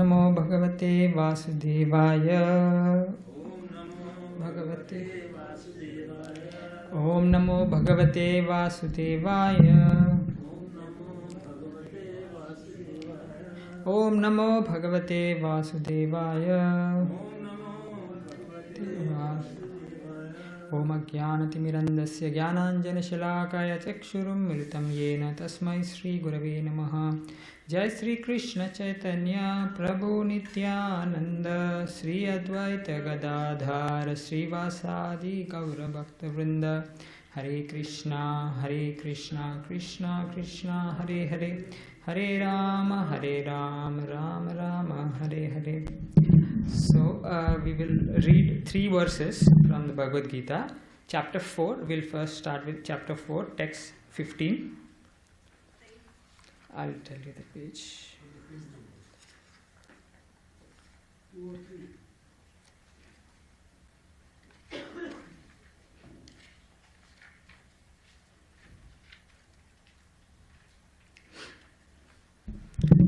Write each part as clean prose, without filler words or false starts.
Namo Bhagavate Vasudevaya. Bhagavate Om Namo Bhagavate Vasudevaya. Om Namo Bhagavate Vasudevaya. Om Ajnanatimirandasya Jnananjana Shalakaya Chakshurum Militam Yena Tasmai Shri Gurave Namaha. Jai Shri Krishna Chaitanya Prabhu Nityananda Shri Advaita Gadadhara Shri Vasadi Gaura Bhakta Vrinda. Hare Krishna Krishna Krishna Hare Hare, Hare Rama Rama Rama Hare Hare. So we will read 3 verses from the Bhagavad Gita. Chapter 4, we'll first start with chapter 4, text 15. I'll tell you the page.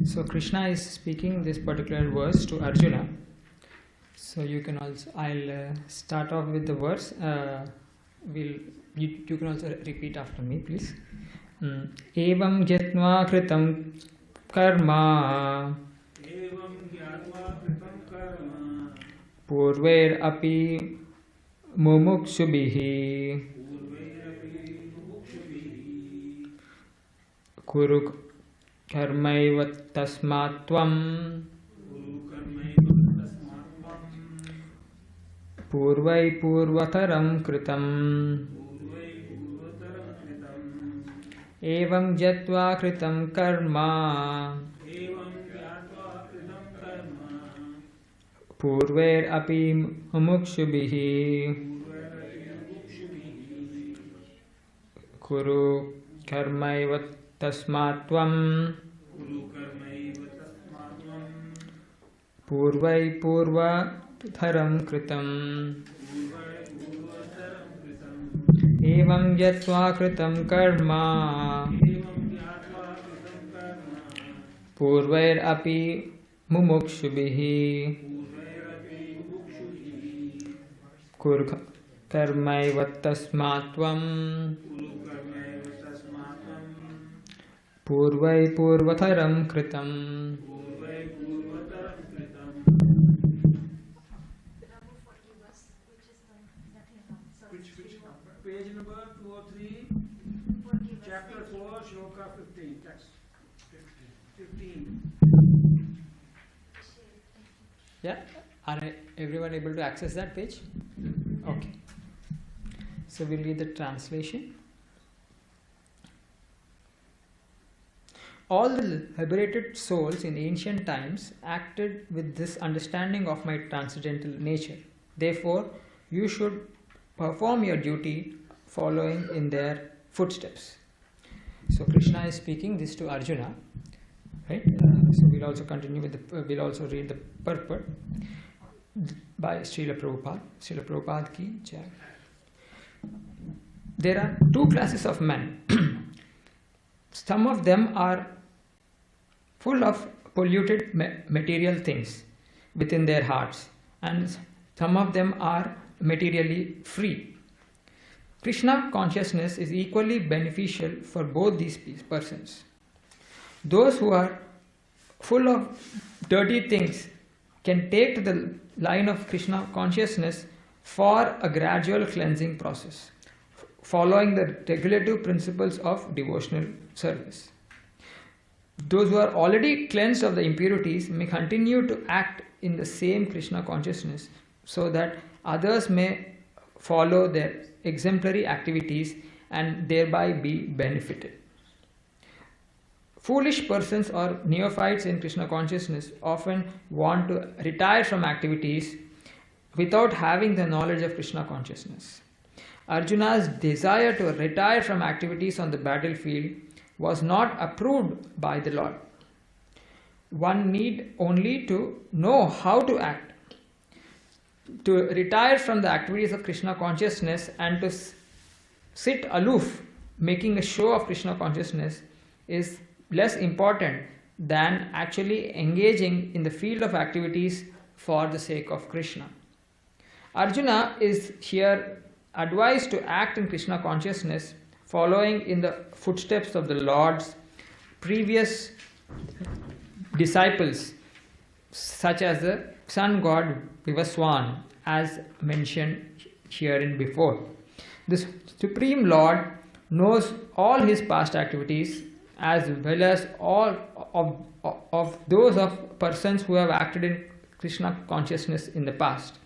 So Krishna is speaking this particular verse to Arjuna. So you can also, I'll start off with the verse. You can also repeat after me, please. Evam jatva kritam karma purvair api mumukshubhihi kuru karmaiva tasmat tvam purvai purvataram kritam. Evam jatva kritam karma purvair api mumukshubhihi kuru karmaiva tasmat tvam purvai purvataram kritam. Evam jatva kritam karma purvair api mumukshubhihi kur karmaiva tasmat tvam purvai purvataram kritam. Page number 203, chapter 4, shloka 15, text 15. Yeah, are everyone able to access that page? Okay. So we'll read the translation. All the liberated souls in ancient times acted with this understanding of my transcendental nature. Therefore, you should perform your duty following in their footsteps. So Krishna is speaking this to Arjuna, right? So we'll also continue with we'll also read the purport by Srila Prabhupada. Srila Prabhupada ki jai. There are 2 classes of men. Some of them are full of polluted material things within their hearts, and some of them are materially free. Krishna consciousness is equally beneficial for both these persons. Those who are full of dirty things can take to the line of Krishna consciousness for a gradual cleansing process, following the regulative principles of devotional service. Those who are already cleansed of the impurities may continue to act in the same Krishna consciousness so that others may follow their exemplary activities and thereby be benefited. Foolish persons or neophytes in Krishna consciousness often want to retire from activities without having the knowledge of Krishna consciousness. Arjuna's desire to retire from activities on the battlefield was not approved by the Lord. One need only to know how to act. To retire from the activities of Krishna consciousness and to sit aloof, making a show of Krishna consciousness, is less important than actually engaging in the field of activities for the sake of Krishna. Arjuna is here advised to act in Krishna consciousness, following in the footsteps of the Lord's previous disciples, such as the sun god Vivasvān, as mentioned hereinbefore. This Supreme Lord knows all his past activities as well as all of those of persons who have acted in Krishna consciousness in the past.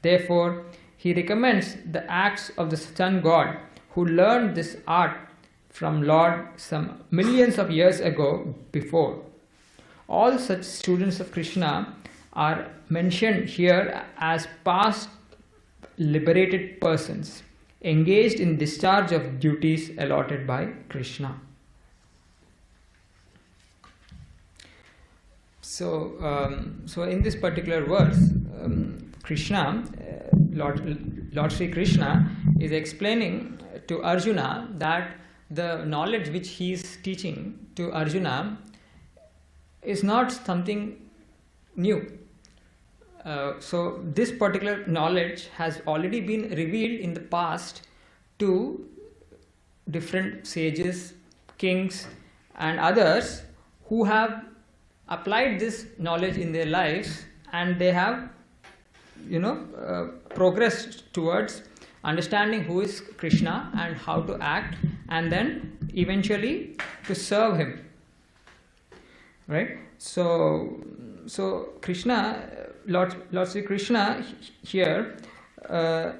Therefore, he recommends the acts of the sun god who learned this art from Lord some millions of years ago before. All such students of Krishna are mentioned here as past liberated persons engaged in discharge of duties allotted by Krishna. So in this particular verse, Krishna, Lord Sri Krishna is explaining to Arjuna that the knowledge which he is teaching to Arjuna is not something new. So this particular knowledge has already been revealed in the past to different sages, kings and others who have applied this knowledge in their lives, and they have progressed towards understanding who is Krishna and how to act, and then eventually to serve him. Right? So Krishna, Lord Sri Krishna here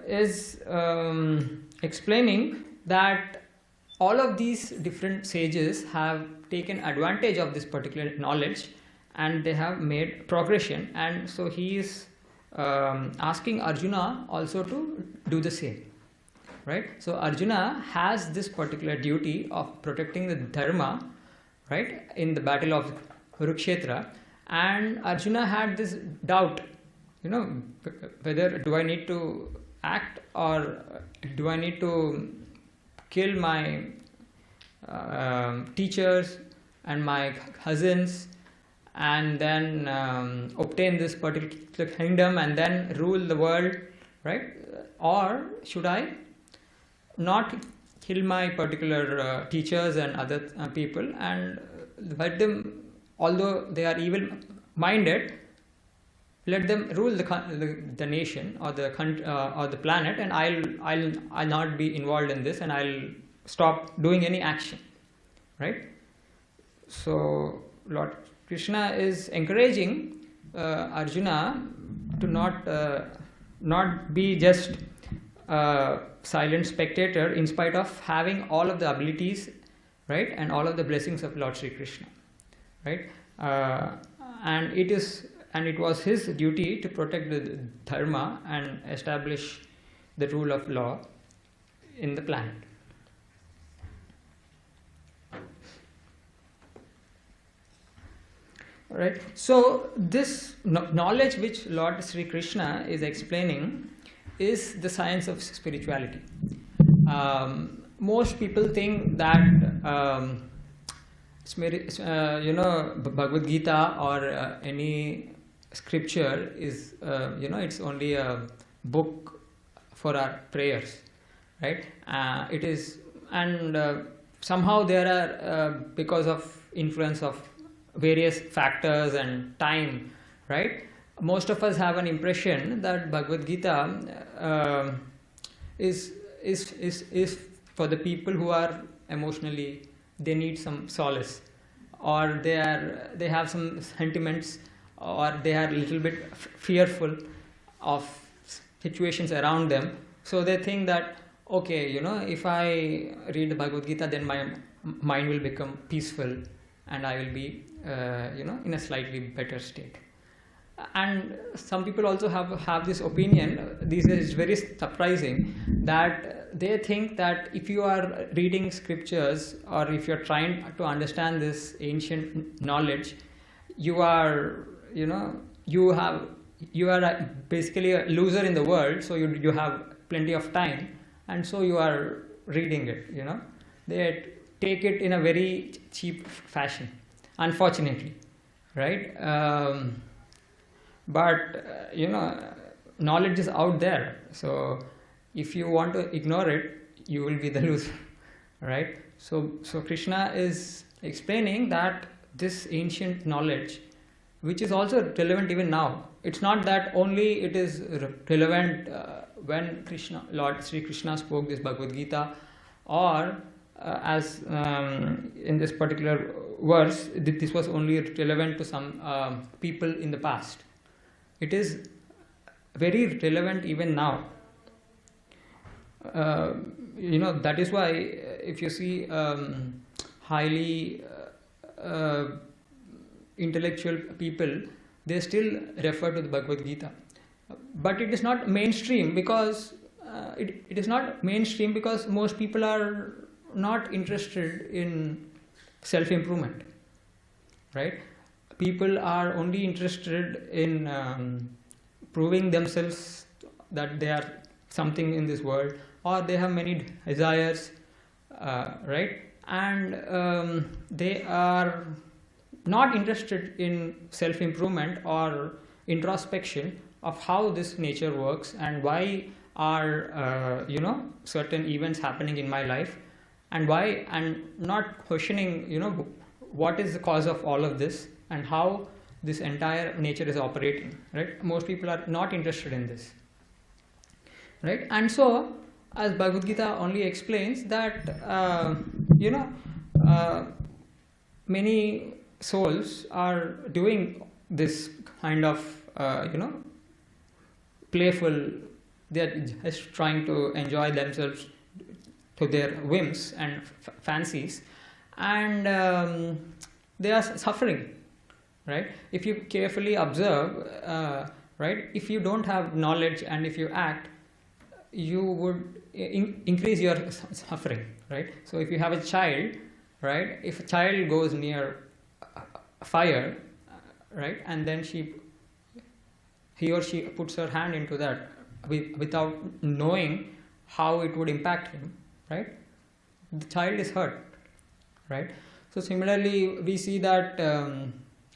is explaining that all of these different sages have taken advantage of this particular knowledge and they have made progression, and so he is asking Arjuna also to do the same. Right? So Arjuna has this particular duty of protecting the dharma, right, in the battle of Kurukshetra, and Arjuna had this doubt, whether do I need to act or do I need to kill my teachers and my cousins and then obtain this particular kingdom and then rule the world, right? Or should I not kill my particular teachers and other people and let them, although they are evil minded, let them rule the nation or the planet, and I'll not be involved in this, and I'll stop doing any action, right? So Lord Krishna is encouraging Arjuna to not be just a silent spectator in spite of having all of the abilities, right, and all of the blessings of Lord Sri Krishna, right? And it was his duty to protect the dharma and establish the rule of law in the planet. Right. So this knowledge which Lord Sri Krishna is explaining is the science of spirituality. Most people think that Bhagavad Gita or any scripture is it's only a book for our prayers, right? It is, and somehow there are because of influence of various factors and time, right, most of us have an impression that Bhagavad Gita is for the people who are emotionally, they need some solace, or they have some sentiments, or they are a little bit fearful of situations around them, so they think that okay, if I read the Bhagavad Gita, then my mind will become peaceful and I will be in a slightly better state. And some people also have this opinion. This is very surprising, that they think that if you are reading scriptures or if you're trying to understand this ancient knowledge, you are basically a loser in the world, so you have plenty of time, and so you are reading it. They take it in a very cheap fashion. unfortunately, right? But knowledge is out there, so if you want to ignore it, you will be the loser, right? So Krishna is explaining that this ancient knowledge, which is also relevant even now, it's not that only it is relevant when Lord Sri Krishna spoke this Bhagavad Gita, or as in this particular verse, this was only relevant to some people in the past. It is very relevant even now. That is why if you see highly intellectual people, they still refer to the Bhagavad Gita. But it is not mainstream because it is not mainstream because most people are not interested in self-improvement, right? People are only interested in proving themselves that they are something in this world, or they have many desires, right? And they are not interested in self-improvement or introspection of how this nature works and why are certain events happening in my life, and why, and not questioning what is the cause of all of this and how this entire nature is operating, right? Most people are not interested in this, right? And so as Bhagavad Gita only explains that many souls are doing this kind of playful, they are just trying to enjoy themselves to their whims and fancies, and they are suffering, right? If you carefully observe, right, if you don't have knowledge and if you act, you would increase your suffering, right? So if you have a child, right, if a child goes near a fire, right, and then he or she puts her hand into that without knowing how it would impact him, right, the child is hurt, right? So similarly, we see that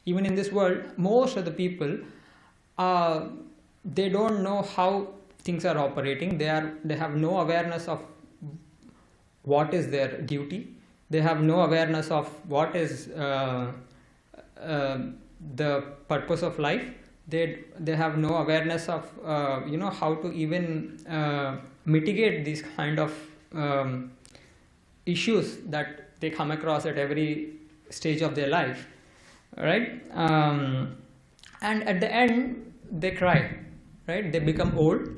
even in this world, most of the people, they don't know how things are operating. They have no awareness of what is their duty. They have no awareness of what is the purpose of life. They have no awareness of how to even mitigate these kind of issues that they come across at every stage of their life, right? And at the end they cry, right? They become old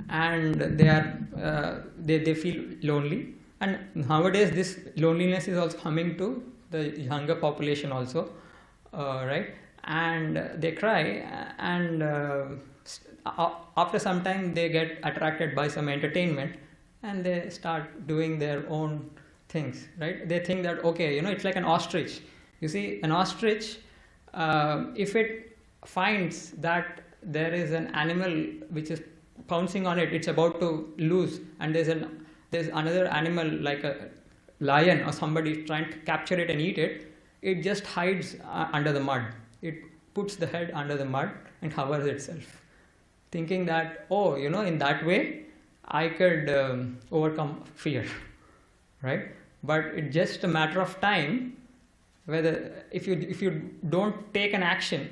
and they feel lonely, and nowadays this loneliness is also coming to the younger population also, right? And they cry, and after some time they get attracted by some entertainment and they start doing their own things, right? They think that, okay, it's like an ostrich. You see, an ostrich, if it finds that there is an animal which is pouncing on it, it's about to lose, and there's another animal like a lion or somebody trying to capture it and eat it, it just hides under the mud. It puts the head under the mud and covers itself, thinking that, oh, in that way I could overcome fear, right? But it's just a matter of time whether if you don't take an action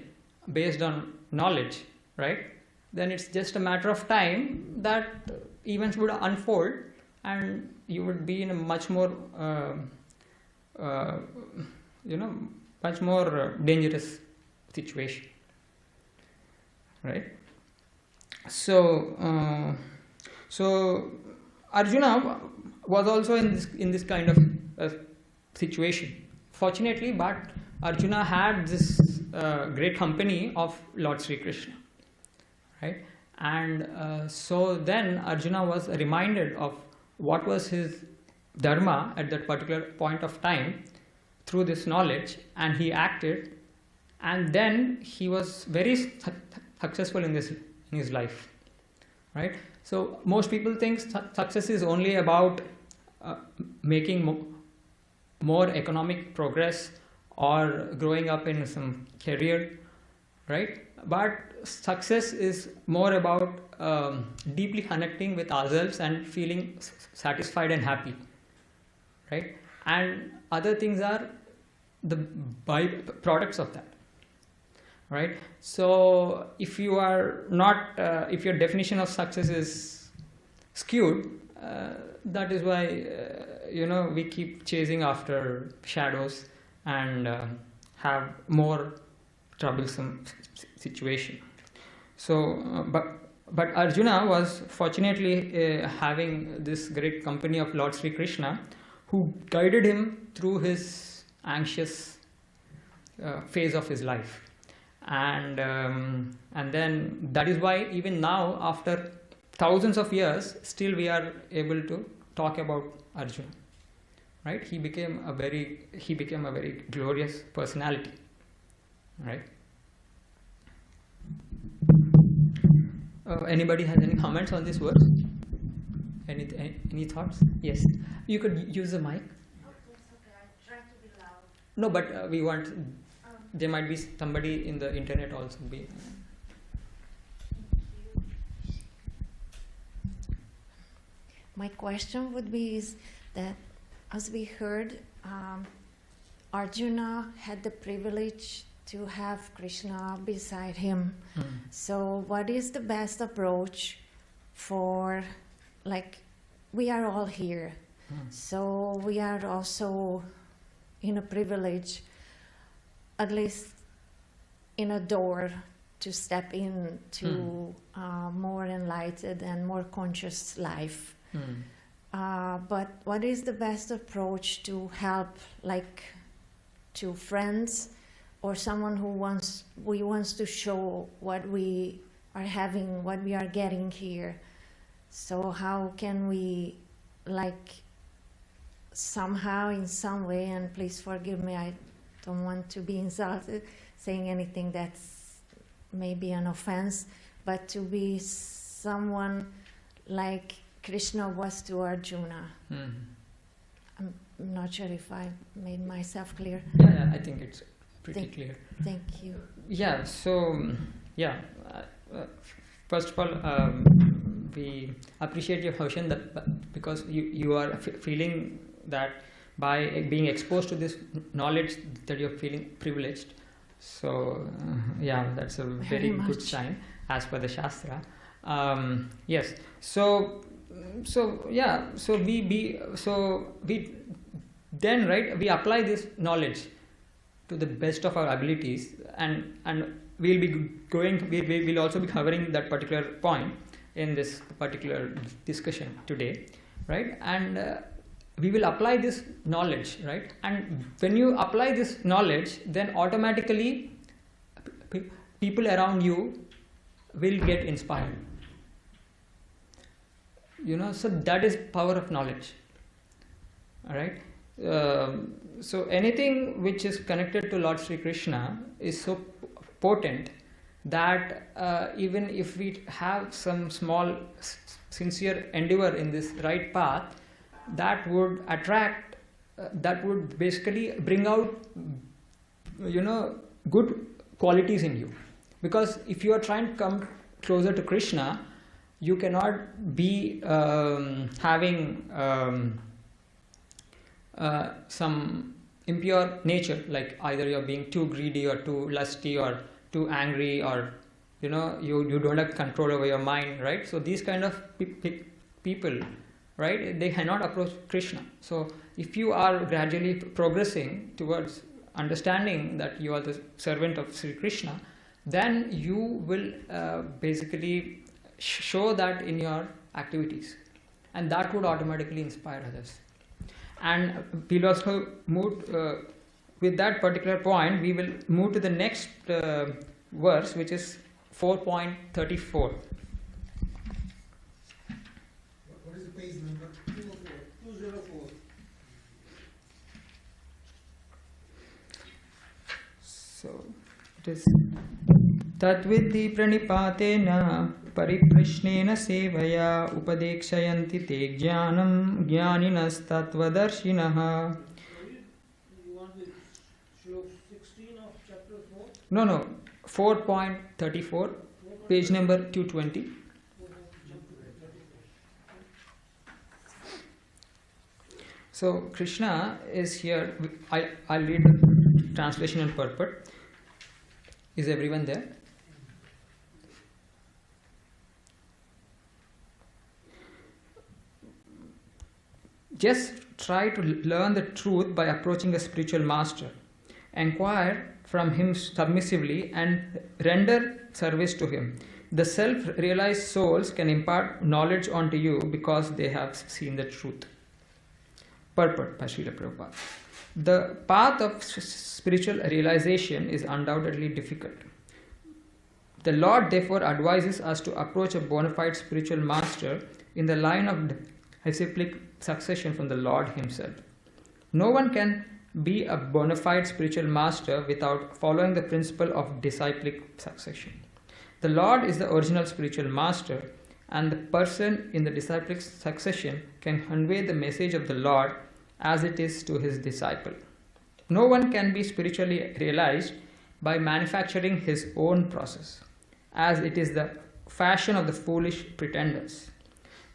based on knowledge, right, then it's just a matter of time that events would unfold and you would be in a much more much more dangerous situation, right? So Arjuna was also in this kind of situation, fortunately, but Arjuna had this great company of Lord Sri Krishna, right? And so then Arjuna was reminded of what was his dharma at that particular point of time through this knowledge, and he acted, and then he was very successful in his life, right? So most people think success is only about making more economic progress, or growing up in some career, right? But success is more about deeply connecting with ourselves and feeling satisfied and happy, right? And other things are the byproducts of that, right? So if you are not, if your definition of success is skewed, that is why we keep chasing after shadows and have more troublesome situation. So, but Arjuna was fortunately having this great company of Lord Sri Krishna, who guided him through his anxious phase of his life, and then that is why even now, after thousands of years, still we are able to talk about Arjuna, right? He became a very glorious personality, right? Anybody has any comments on this verse? Any thoughts? Yes, you could use the mic. Oh, that's okay. I try to be loud. No, but we want. There might be somebody in the internet also be. My question would be is that, as we heard, Arjuna had the privilege to have Krishna beside him. So what is the best approach for, like, we are all here, so we are also in a privilege, at least in a door to step into more enlightened and more conscious life. But what is the best approach to help, like, to friends or someone who wants to show what we are having, what we are getting here? So how can we, like, somehow, in some way, and please forgive me, I don't want to be insulted, saying anything that's maybe an offense, but to be someone like Krishna was to Arjuna. I'm not sure if I made myself clear. Yeah, I think it's pretty clear. Thank you. Yeah, so, first of all, we appreciate your question, that because you are feeling that by being exposed to this knowledge that you're feeling privileged. So, that's a very good sign as per the Shastra. Yes. So we then, right, we apply this knowledge to the best of our abilities, and we'll be we'll also be covering that particular point in this particular discussion today, right? And we will apply this knowledge, right? And when you apply this knowledge, then automatically people around you will get inspired. So that is power of knowledge. All right. So anything which is connected to Lord Sri Krishna is so potent that even if we have some small sincere endeavor in this right path, that would attract, that would basically bring out, good qualities in you. Because if you are trying to come closer to Krishna, you cannot be having some impure nature, like either you're being too greedy or too lusty or too angry, or you don't have control over your mind, right? So these kind of people, right, they cannot approach Krishna. So if you are gradually progressing towards understanding that you are the servant of Sri Krishna, then you will basically show that in your activities, and that would automatically inspire others. And we'll also move with that particular point, we will move to the next verse, which is 4.34. What is the page number? 204. So it is Tatvidhi pranipatena pariprashnena sevaya upadekshayanti te jnanam jnaninas tatvadarshinaha. You want the slope 16 of chapter 4. No, 4.34, page number 220. So Krishna is here. I'll read the translation and purport. Is everyone there? Just try to learn the truth by approaching a spiritual master. Enquire from him submissively and render service to him. The self-realized souls can impart knowledge onto you because they have seen the truth. Purport by Srila Prabhupada. The path of spiritual realization is undoubtedly difficult. The Lord therefore advises us to approach a bona fide spiritual master in the line of disciplic succession from the Lord himself. No one can be a bona fide spiritual master without following the principle of disciplic succession. The Lord is the original spiritual master, and the person in the disciplic succession can convey the message of the Lord as it is to his disciple. No one can be spiritually realized by manufacturing his own process, as it is the fashion of the foolish pretenders.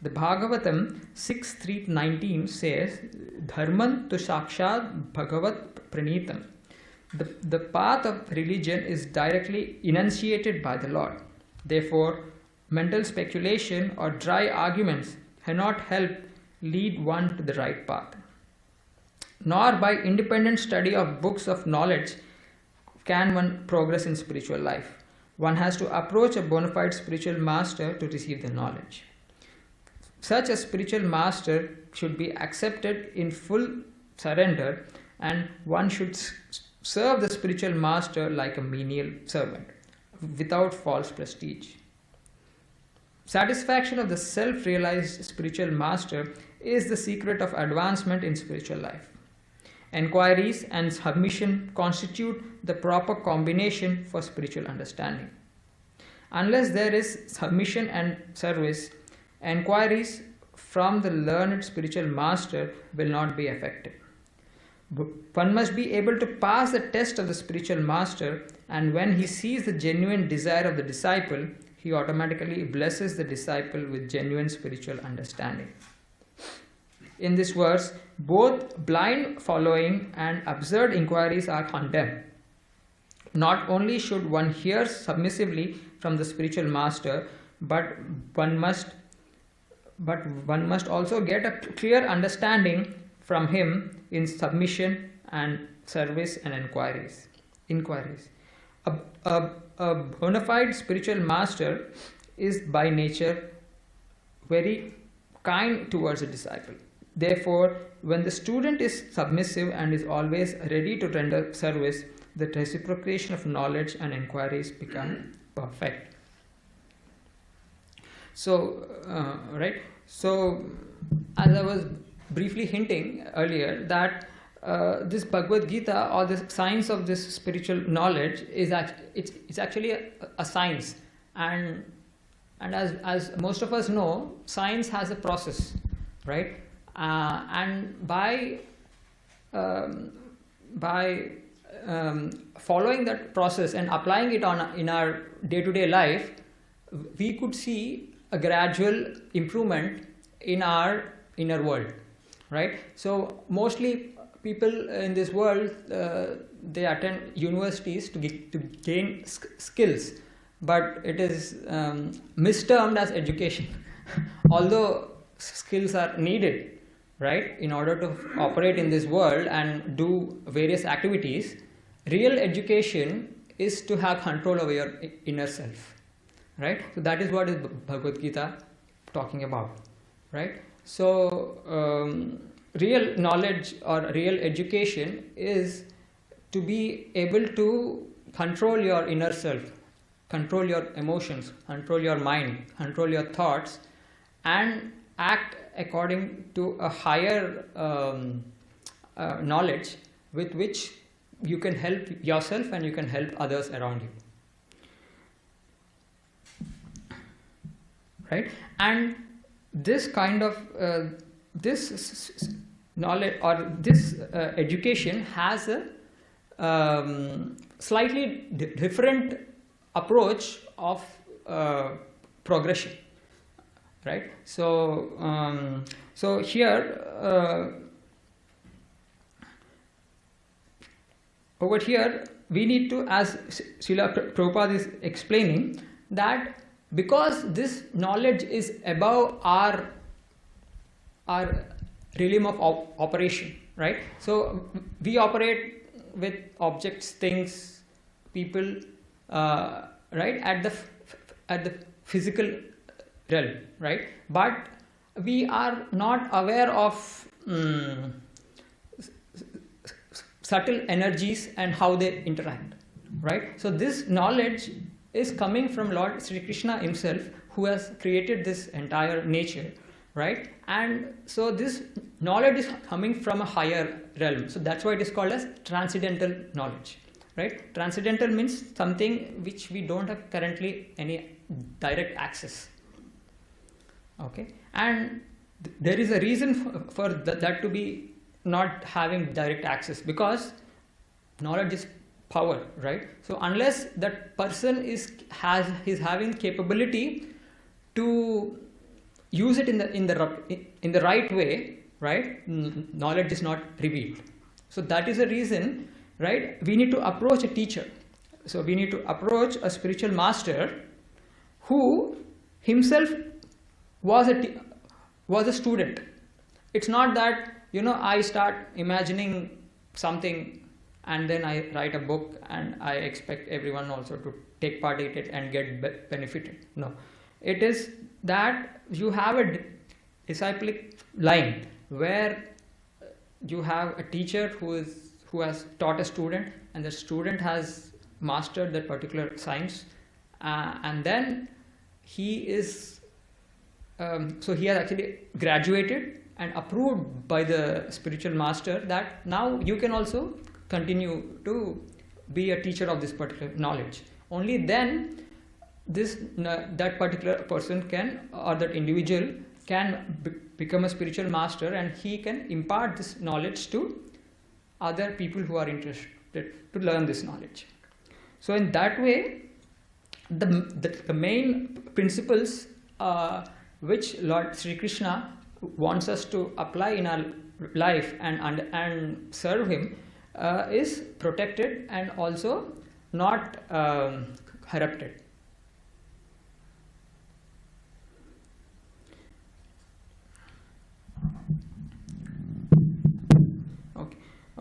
The Bhagavatam 6.3.19 says, Dharman tu sakshat bhagavat pranitam. The path of religion is directly enunciated by the Lord. Therefore, mental speculation or dry arguments cannot help lead one to the right path. Nor by independent study of books of knowledge can one progress in spiritual life. One has to approach a bona fide spiritual master to receive the knowledge. Such a spiritual master should be accepted in full surrender, and one should serve the spiritual master like a menial servant, without false prestige. Satisfaction of the self-realized spiritual master is the secret of advancement in spiritual life. Enquiries and submission constitute the proper combination for spiritual understanding. Unless there is submission and service, enquiries from the learned spiritual master will not be effective. One must be able to pass the test of the spiritual master, and when he sees the genuine desire of the disciple, he automatically blesses the disciple with genuine spiritual understanding. In this verse, both blind following and absurd inquiries are condemned. Not only should one hear submissively from the spiritual master, but one must also get a clear understanding from him in submission and service and inquiries. A bona fide spiritual master is by nature very kind towards a disciple. Therefore, when the student is submissive and is always ready to render service, the reciprocation of knowledge and inquiries become perfect. So, So, as I was briefly hinting earlier, that this Bhagavad Gita, or the science of this spiritual knowledge, is it's actually a science, and as most of us know, science has a process, right? And by following that process and applying it in our day-to-day life, we could see a gradual improvement in our inner world, right? So mostly people in this world, they attend universities to gain skills, but it is mistermed as education. Although skills are needed, right, in order to operate in this world and do various activities, real education is to have control over your inner self, right? So that is what is Bhagavad Gita talking about, right? So real knowledge or real education is to be able to control your inner self, control your emotions, control your mind, control your thoughts, and act according to a higher knowledge with which you can help yourself and you can help others around you, right? And this kind of this knowledge or this education has slightly different approach of progression, right? So, so here, over here, we need to, as Srila Prabhupada is explaining, that because this knowledge is above our realm of operation, right? So we operate with objects, things, people, right, at the physical realm, right? But we are not aware of subtle energies and how they interact, right? So this knowledge is coming from Lord Sri Krishna himself, who has created this entire nature, right? And so this knowledge is coming from a higher realm. So that's why it is called as transcendental knowledge, right? Transcendental means something which we don't have currently any direct access. Okay, and there is a reason for that to be not having direct access, because knowledge is power, right? So unless that person is having capability to use it in the right way, right? Knowledge is not revealed. So that is the reason, right? We need to approach a teacher. So we need to approach a spiritual master who himself was a student. It's not that, you know, I start imagining something and then I write a book and I expect everyone also to take part in it and get benefited. No, it is that you have a disciplic line where you have a teacher who has taught a student, and the student has mastered that particular science, and then he is so he has actually graduated and approved by the spiritual master that now you can also continue to be a teacher of this particular knowledge. Only then that particular person can, or that individual can become a spiritual master, and he can impart this knowledge to other people who are interested to learn this knowledge. So in that way, the main principles which Lord Sri Krishna wants us to apply in our life and serve him is protected and also not corrupted.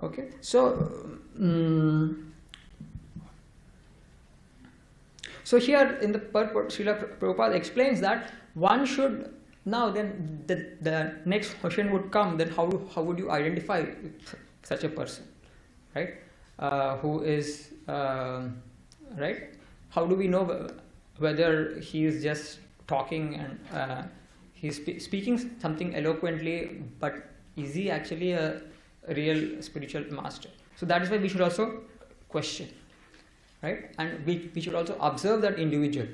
Okay. So so here in the purport, Srila Prabhupada explains that one should, now then the next question would come, then how would you identify such a person, right? Who is right? How do we know whether he is just talking and he's speaking something eloquently, but is he actually a real spiritual master? So that is why we should also question, right? And we should also observe that individual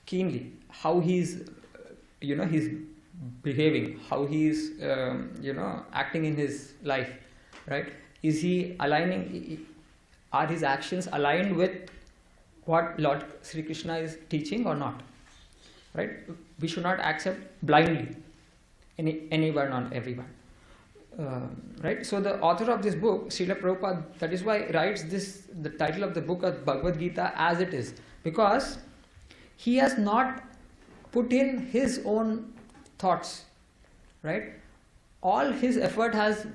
keenly, how he's he's behaving, how he's acting in his life, right? Is he aligning, are his actions aligned with what Lord Sri Krishna is teaching or not, right? We should not accept blindly anyone or everyone. Right? So the author of this book, Srila Prabhupada, that is why writes the title of the book of Bhagavad Gita as it is, because he has not put in his own thoughts, right? All his effort has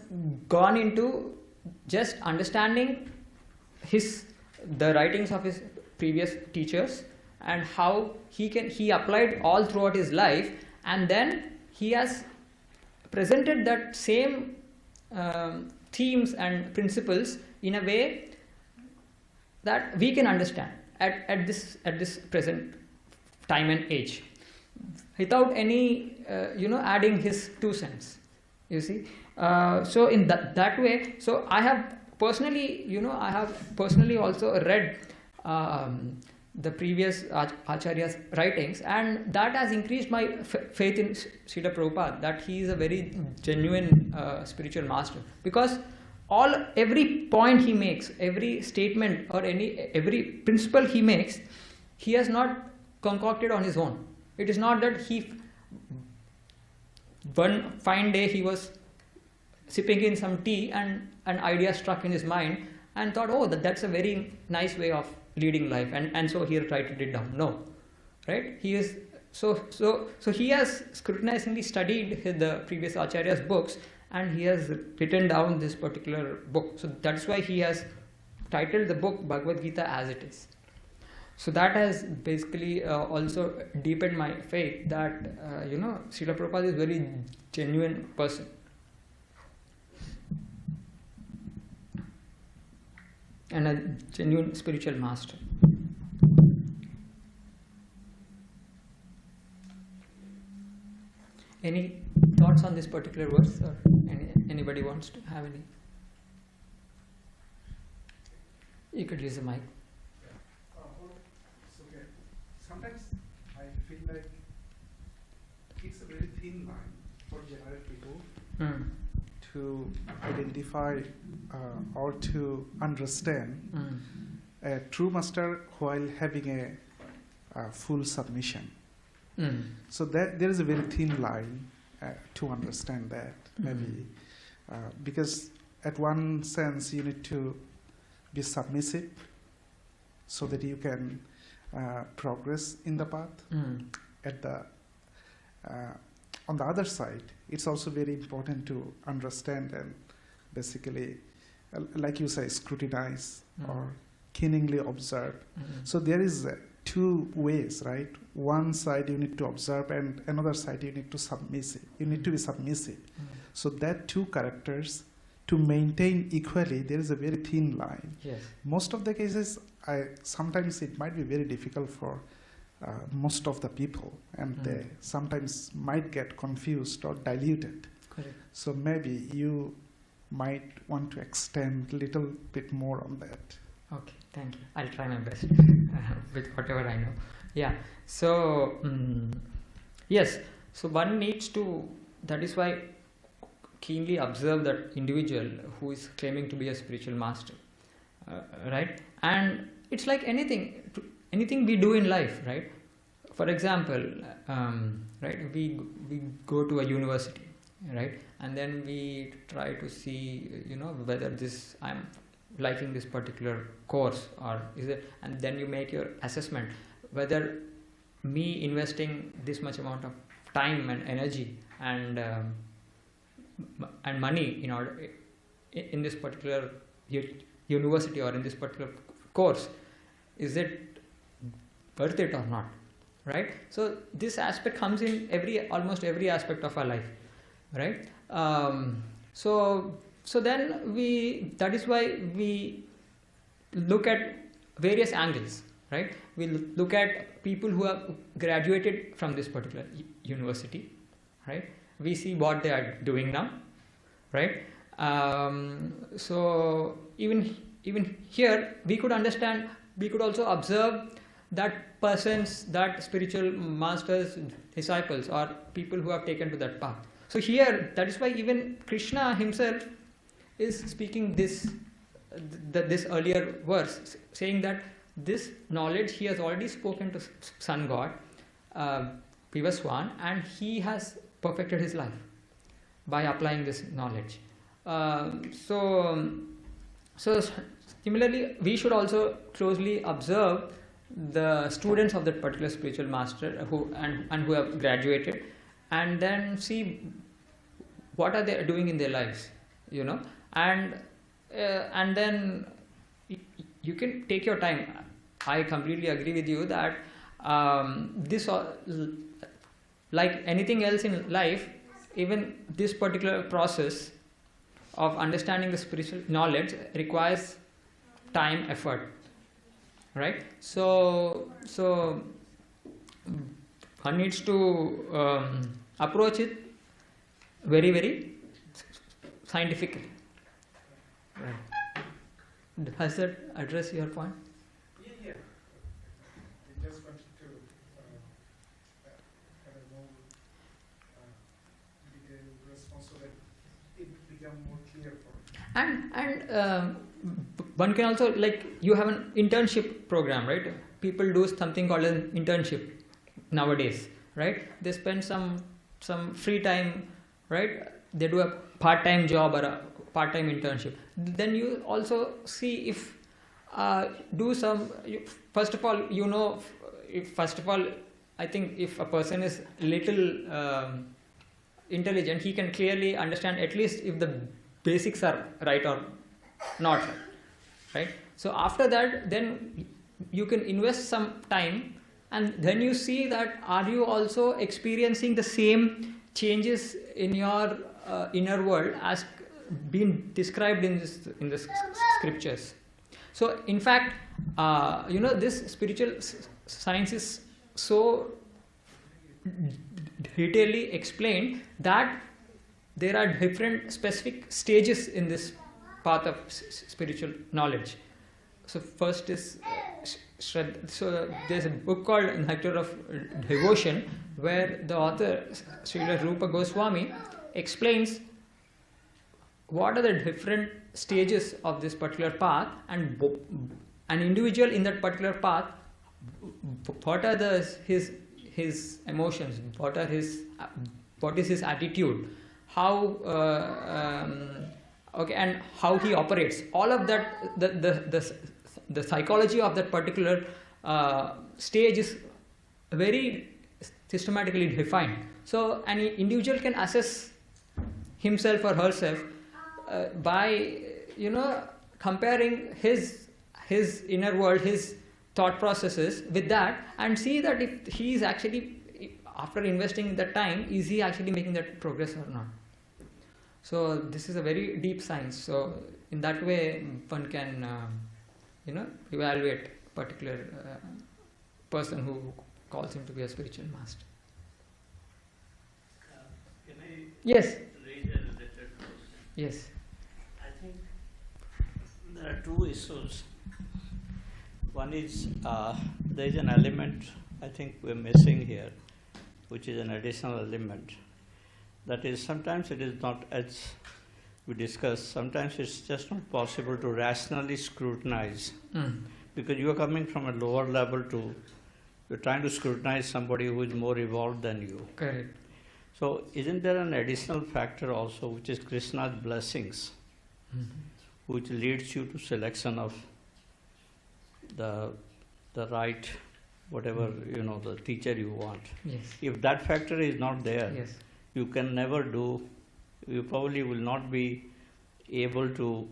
gone into just understanding the writings of his previous teachers and how he applied all throughout his life, and then he has presented that same themes and principles in a way that we can understand at this present time and age, without any adding his 2 cents. You see, so in that way, so I have personally also read the previous Acharya's writings, and that has increased my faith in Srila Prabhupada, that he is a very genuine spiritual master, because every point he makes, every statement or every principle he makes, he has not concocted on his own. It is not that one fine day he was sipping in some tea and an idea struck in his mind and thought, oh, that's a very nice way of leading life, and so he tried it down. No, right? He is so he has scrutinizingly studied the previous Acharya's books, and he has written down this particular book. So that's why he has titled the book Bhagavad Gita as it is. So that has basically also deepened my faith that Srila Prabhupada is a very genuine person. And a genuine spiritual master. Any thoughts on this particular verse, or anybody wants to have any? You could use the mic. It's okay. Sometimes I feel like it's a very thin line for general people to identify or to understand a true master while having a full submission. So that there is a very thin line to understand that, maybe because at one sense you need to be submissive so that you can progress in the path. At the on the other side, it's also very important to understand and basically, like you say, scrutinize or keenly observe. So there is two ways, right? One side you need to observe, and another side you need to submissive. You need to be submissive. So that two characters, to maintain equally, there is a very thin line. Yes. Most of the cases, sometimes it might be very difficult for most of the people, and they sometimes might get confused or diluted. Correct. So maybe you might want to extend a little bit more on that. Okay, thank you. I'll try my best with whatever I know. Yeah. So yes. So one needs to. That is why keenly observe that individual who is claiming to be a spiritual master, right? And it's like anything we do in life, right? For example, right? We go to a university, right? And then we try to see, whether I'm liking this particular course, or is it, and then you make your assessment whether me investing this much amount of time and energy and money in this particular university or in this particular course, is it worth it or not, right? So this aspect comes in almost every aspect of our life, right? So then that is why we look at various angles, right? We look at people who have graduated from this particular university, right? We see what they are doing now, right? So even here we could understand, we could also observe that persons, that spiritual masters, disciples, or people who have taken to that path. So here, that is why even Krishna himself is speaking this earlier verse, saying that this knowledge he has already spoken to Sun God, Vivasvān, and he has perfected his life by applying this knowledge. So similarly, we should also closely observe the students of that particular spiritual master who have graduated, and then see what are they doing in their lives, and then you can take your time. I completely agree with you that this, like anything else in life, even this particular process of understanding the spiritual knowledge requires time, effort, right? So one needs to approach it very, very scientifically. Right. Does that address your point? Yeah. I just wanted to have a more detailed response so that it become more clear for me. And one can also, like, you have an internship program, right? People do something called an internship nowadays, right? They spend some free time, right? They do a part-time job or a part-time internship. Then you also see if first of all, I think if a person is little intelligent, he can clearly understand at least if the basics are right or not right. So after that, then you can invest some time, and then you see that are you also experiencing the same changes in your inner world as been described in the scriptures. So in fact, this spiritual science is so detailedly explained that there are different specific stages in this path of spiritual knowledge. So first is Shraddha. So there's a book called Nectar of Devotion, where the author Srila Rupa Goswami explains what are the different stages of this particular path, and an individual in that particular path, what are his emotions, what is his attitude, how and how he operates. All of that, the psychology of that particular stage is very systematically defined. So an individual can assess himself or herself by comparing his inner world, his thought processes with that, and see that if he is actually, after investing that time, is he actually making that progress or not. So this is a very deep science. So in that way, one can evaluate a particular person who calls him to be a spiritual master. Can I Yes. raise a related question? Yes. I think there are two issues. One is there is an element I think we're missing here, which is an additional element. That is, sometimes it is not, as we discussed, sometimes it's just not possible to rationally scrutinize. Because you are coming from a lower level you're trying to scrutinize somebody who is more evolved than you. Correct. So isn't there an additional factor also, which is Krishna's blessings, which leads you to selection of the right, whatever, the teacher you want? Yes. If that factor is not there, Yes. you can never you probably will not be able to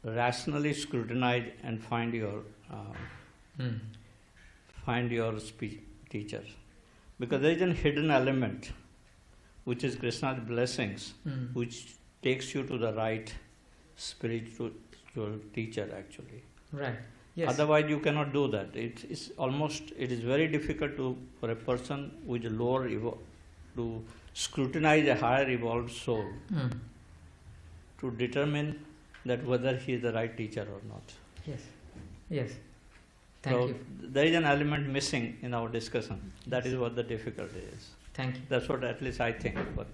rationally scrutinize and find your teacher. Because there is a hidden element, which is Krishna's blessings, which takes you to the right spiritual teacher actually. Right. Yes. Otherwise you cannot do that. It is very difficult for a person with a lower to scrutinize a higher evolved soul to determine that whether he is the right teacher or not. Yes. Yes. Thank you. There is an element missing in our discussion. That is what the difficulty is. Thank you. That's what at least I think, but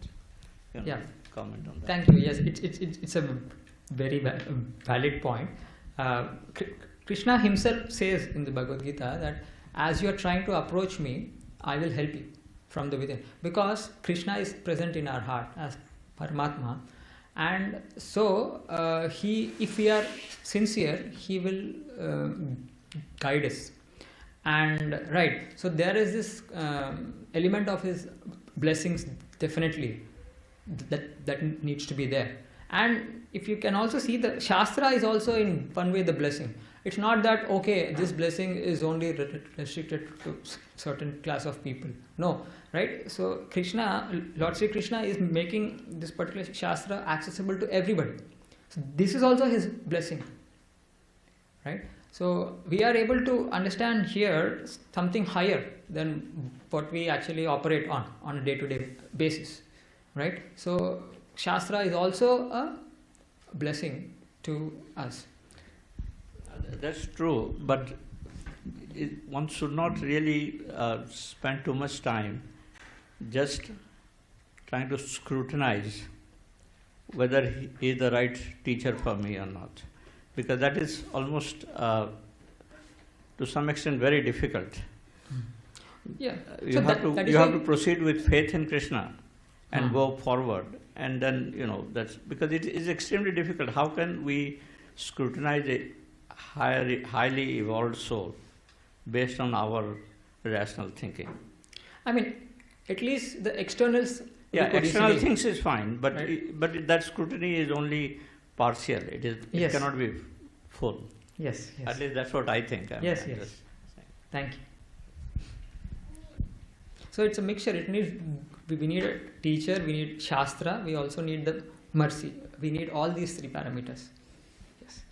Yeah. comment on that. Thank you. Yes, it's a very valid point. Krishna himself says in the Bhagavad Gita that as you are trying to approach me, I will help you from the within. Because Krishna is present in our heart as Paramatma. And so, if we are sincere, he will guide us. And right, so there is this element of his blessings definitely that needs to be there. And if you can also see, the Shastra is also in one way the blessing. It's not that, okay, this blessing is only restricted to certain class of people. No, right? So Lord Sri Krishna is making this particular Shastra accessible to everybody. So this is also his blessing, right? So we are able to understand here something higher than what we actually operate on a day-to-day basis, right? So Shastra is also a blessing to us. That's true, but one should not really spend too much time just trying to scrutinize whether he is the right teacher for me or not. Because that is almost, to some extent, very difficult. Yeah. You So have that to is you have why- to proceed with faith in Krishna and Hmm. go forward, and then that's because it is extremely difficult. How can we scrutinize a highly evolved soul based on our rational thinking? I mean, at least the externals. we Yeah, could external easily- things is fine, but Right. but that scrutiny is only partial. It Yes. cannot be full. Yes. Yes. At least that's what I think. I'm Yes, yes. just saying. Thank you. So it's a mixture. We need a teacher, we need Shastra, we also need the mercy. We need all these three parameters. Yes.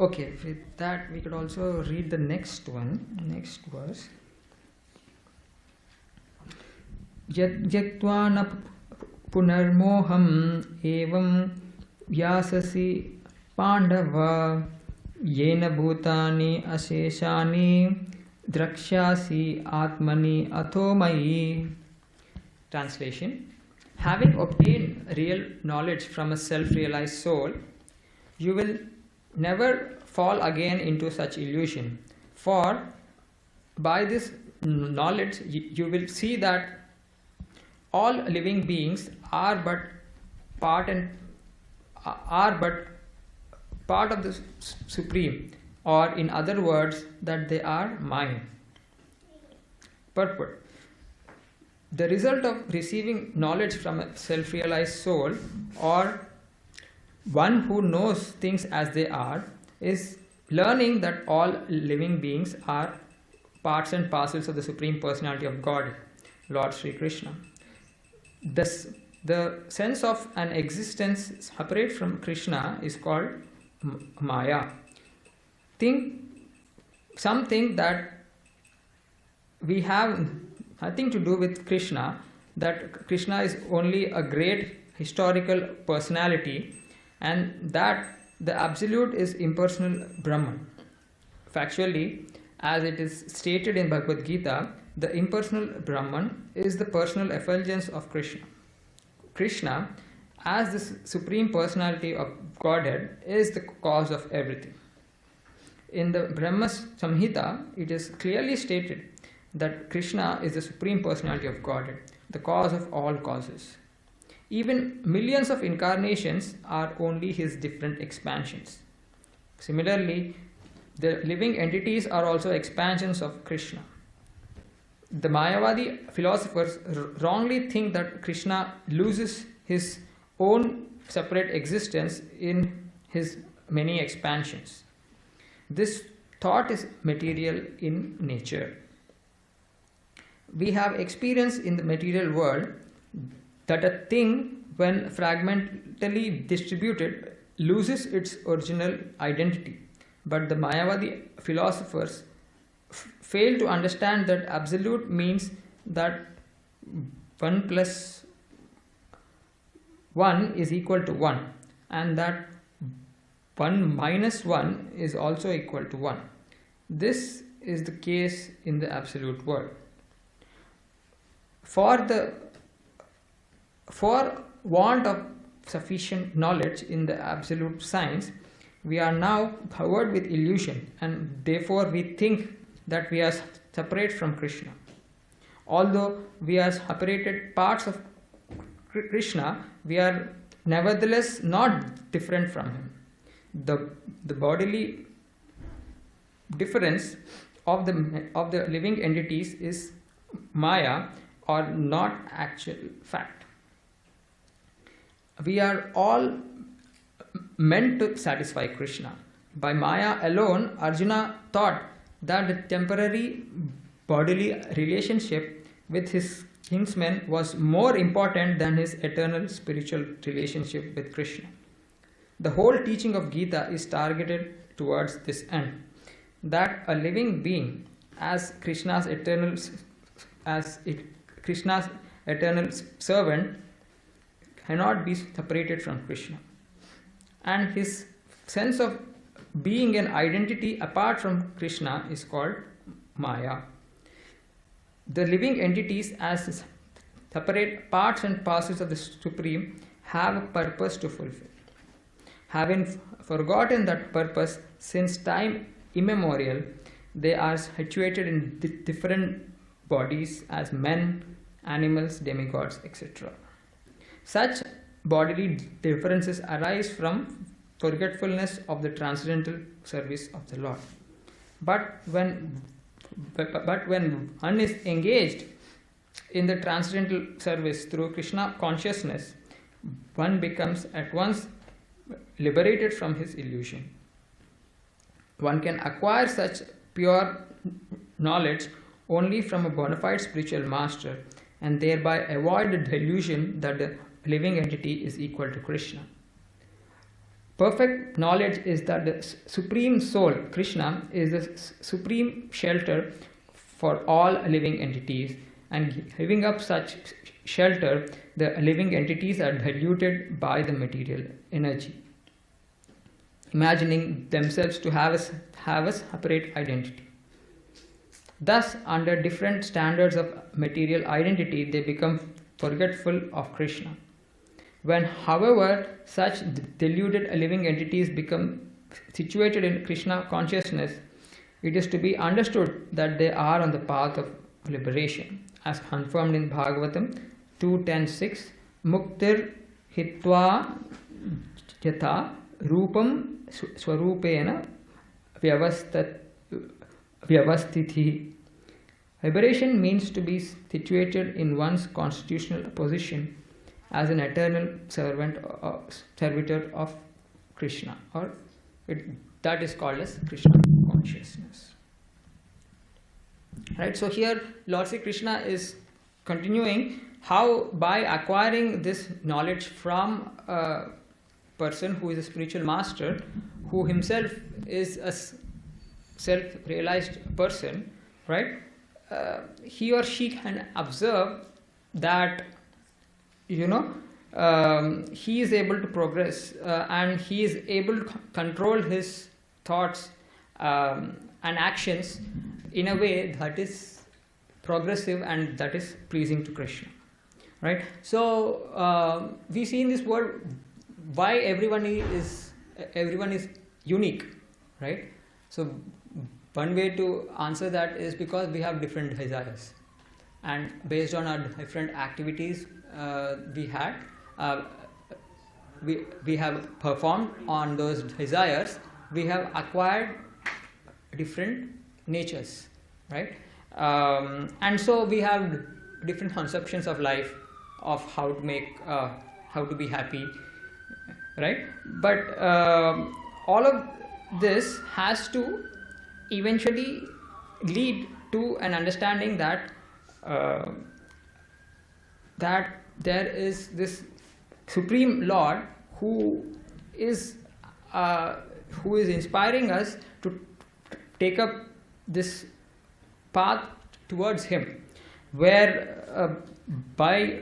Okay, with that we could also read the next one, next verse. Yaktva na punarmoham evam vyasasi pandava yena bhutani aseshani drakshasi atmani athomayi. Translation: having obtained real knowledge from a self-realized soul, you will never fall again into such illusion. For by this knowledge, you will see that all living beings are but part of the Supreme, or in other words, that they are mine. Purport: the result of receiving knowledge from a self-realized soul, or one who knows things as they are, is learning that all living beings are parts and parcels of the Supreme Personality of God, Lord Sri Krishna. The sense of an existence separate from Krishna is called Maya. Something that we have nothing to do with Krishna, that Krishna is only a great historical personality, and that the Absolute is impersonal Brahman. Factually, as it is stated in Bhagavad Gita, the impersonal Brahman is the personal effulgence of Krishna. Krishna, as the Supreme Personality of Godhead, is the cause of everything. In the Brahma Samhita, it is clearly stated that Krishna is the Supreme Personality of Godhead, the cause of all causes. Even millions of incarnations are only his different expansions. Similarly, the living entities are also expansions of Krishna. The Mayavadi philosophers wrongly think that Krishna loses his own separate existence in his many expansions. This thought is material in nature. We have experience in the material world that a thing, when fragmentally distributed, loses its original identity. But the Mayavadi philosophers fail to understand that Absolute means that 1 plus 1 is equal to 1, and that 1 minus 1 is also equal to 1. This is the case in the Absolute world. For want of sufficient knowledge in the Absolute science, we are now covered with illusion, and therefore we think that we are separate from Krishna. Although we are separated parts of Krishna, we are nevertheless not different from him. The bodily difference of the living entities is Maya, or not actual fact. We are all meant to satisfy Krishna. By Maya alone, Arjuna thought that the temporary bodily relationship with his kinsmen was more important than his eternal spiritual relationship with Krishna. The whole teaching of Gita is targeted towards this end, that a living being, as Krishna's eternal servant, cannot be separated from Krishna, and his sense of being an identity apart from Krishna is called Maya. The living entities, as separate parts and parcels of the Supreme, have a purpose to fulfill. Having forgotten that purpose since time immemorial, they are situated in different bodies as men, animals, demigods, etc. Such bodily differences arise from forgetfulness of the transcendental service of the Lord. But when one is engaged in the transcendental service through Krishna consciousness, one becomes at once liberated from his illusion. One can acquire such pure knowledge only from a bona fide spiritual master, and thereby avoid the delusion that the living entity is equal to Krishna. Perfect knowledge is that the Supreme Soul, Krishna, is the supreme shelter for all living entities, and giving up such shelter, the living entities are diluted by the material energy, imagining themselves to have a separate identity. Thus, under different standards of material identity, they become forgetful of Krishna. When, however, such deluded living entities become situated in Krishna consciousness, it is to be understood that they are on the path of liberation, as confirmed in Bhagavatam 2.10.6, Muktir hitva yatha rupam swarupena vyavasthithi. Liberation means to be situated in one's constitutional position as an eternal servitor of Krishna, or that is called as Krishna consciousness. Right, so here Lord Sri Krishna is continuing how by acquiring this knowledge from a person who is a spiritual master, who himself is a self-realized person, right, he or she can observe that he is able to progress and he is able to control his thoughts and actions in a way that is progressive and that is pleasing to Krishna, right? So we see in this world why everyone is unique, right? So one way to answer that is because we have different desires, and based on our different activities we have performed on those desires, we have acquired different natures, right? And so we have different conceptions of life, of how to be happy, right? But all of this has to eventually lead to an understanding that there is this Supreme Lord who is inspiring us to take up this path towards Him, where by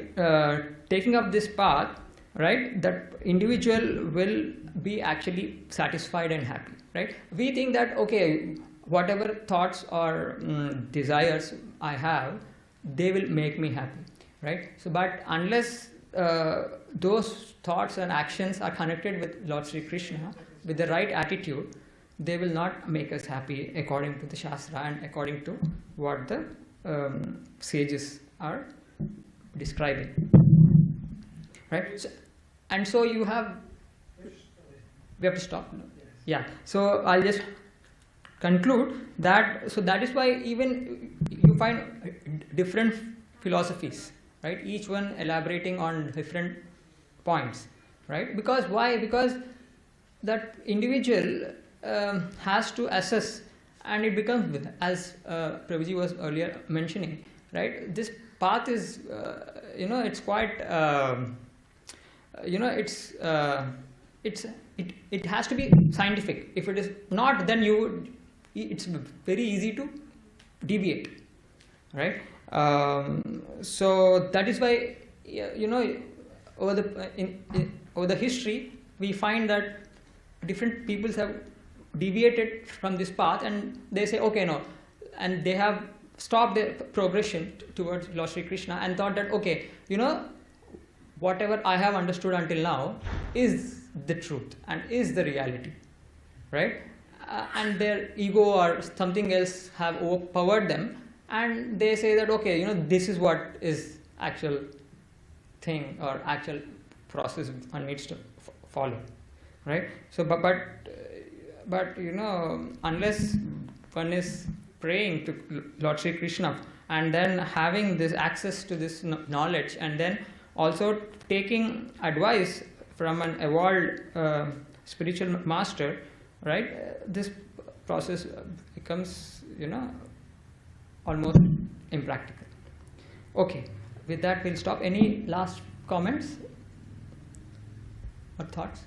taking up this path, right, that individual will be actually satisfied and happy, right? We think that, okay, whatever thoughts or desires I have, they will make me happy, right? So, but unless those thoughts and actions are connected with Lord Sri Krishna, with the right attitude, they will not make us happy according to the Shastra and according to what the sages are describing, right? So, and so we have to stop now. Yeah, so I'll just conclude that, so that is why even you find different philosophies, right? Each one elaborating on different points, right? Because why? Because that individual has to assess, and it becomes, as Prabhuji was earlier mentioning, right? This path is, it's quite, it has to be scientific. If it is not, then it's very easy to deviate, right? So that is why, over the history, we find that different peoples have deviated from this path, and they say, okay, no, and they have stopped their progression towards Lord Sri Krishna and thought that, okay, whatever I have understood until now is the truth and is the reality, right? And their ego or something else have overpowered them, and they say that, okay, this is what is actual thing or actual process one needs to follow, right? So but unless one is praying to Lord Sri Krishna and then having this access to this knowledge, and then also taking advice from an evolved spiritual master, right? This process becomes almost impractical. Okay, with that we'll stop. Any last comments or thoughts?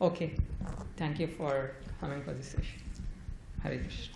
Okay, thank you for coming for this session. Hare Krishna.